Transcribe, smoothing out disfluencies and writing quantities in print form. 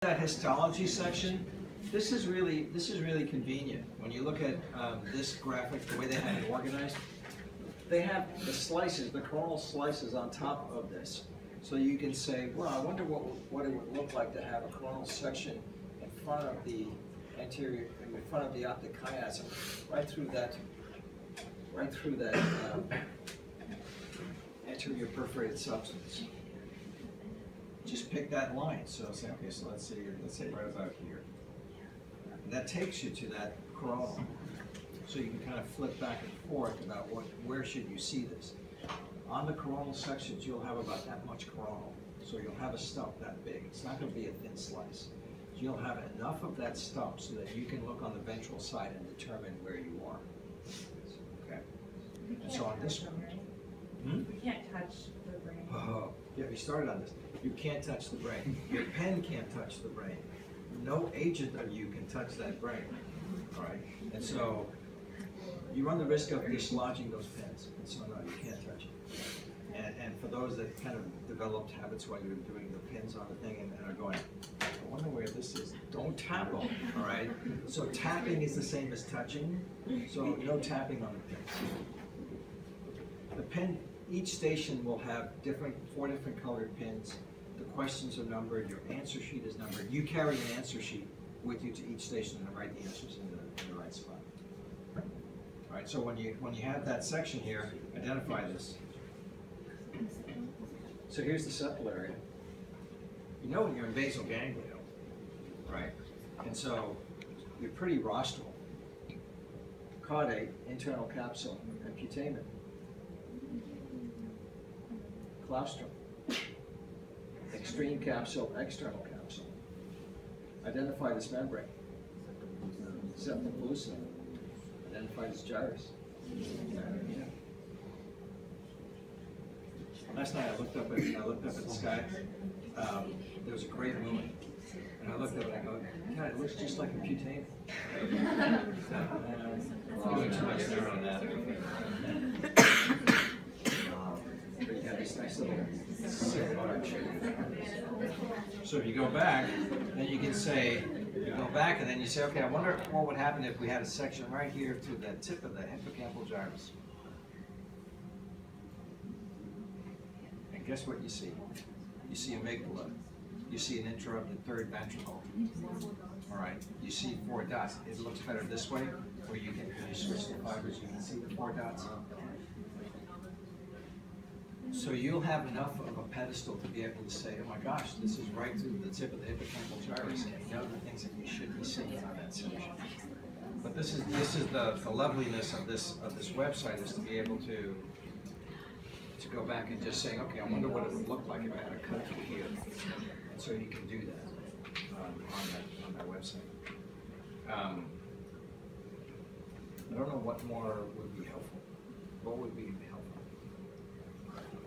That histology section, this is really convenient. When you look at this graphic, the way they have it organized, they have the slices, the coronal slices on top of this. So you can say, well, I wonder what it would look like to have a coronal section in front of the anterior, in front of the optic chiasm, right through that anterior perforated substance. Just pick that line. So say, okay, so let's say right about here. And that takes you to that coronal. So you can kind of flip back and forth about where should you see this. On the coronal sections, you'll have about that much coronal. So you'll have a stump that big. It's not going to be a thin slice. You'll have enough of that stump so that you can look on the ventral side and determine where you are. Okay. And so on this one, You can't touch the brain. oh, yeah, we started on this. You can't touch the brain. Your pen can't touch the brain. No agent of you can touch that brain. All right. And so you run the risk of dislodging those pens. And so no, you can't touch it. And for those that kind of developed habits while you're doing the pins on the thing and are going, I wonder where this is. Don't tap them, all right? So tapping is the same as touching. So no tapping on the pins. The pen, each station will have 4 different colored pins. The questions are numbered, your answer sheet is numbered. You carry an answer sheet with you to each station and write the answers in the right spot. All right, so when you have that section here, identify this. So here's the septal area. You know when you're in basal ganglia, right? And so you're pretty rostral. Caudate, internal capsule, and putamen. Claustrum. Extreme capsule, external capsule. Identify this membrane. Septum pellucidum. Identify this gyrus. Yeah. Last night I looked up at the sky. There was a great moon, and I looked up and I go, God, it looks just like a putamen. Doing too much there on that. But you have this nice little silk arch. So if you go back, then you can say, okay, I wonder what would happen if we had a section right here through the tip of the hippocampal gyrus. And guess what you see? You see amygdala. You see an interrupted third ventricle. All right. You see 4 dots. It looks better this way, where you switch the fibers, you can see the 4 dots. So you'll have enough of a pedestal to be able to say, oh my gosh, this is right through the tip of the hippocampal gyrus, and you know the things that you should be seeing on that section. But this is the loveliness of this website, is to be able to go back and just say, okay, I wonder what it would look like if I had a cut through here. And so you can do that on that website. I don't know what more would be helpful. What would be helpful?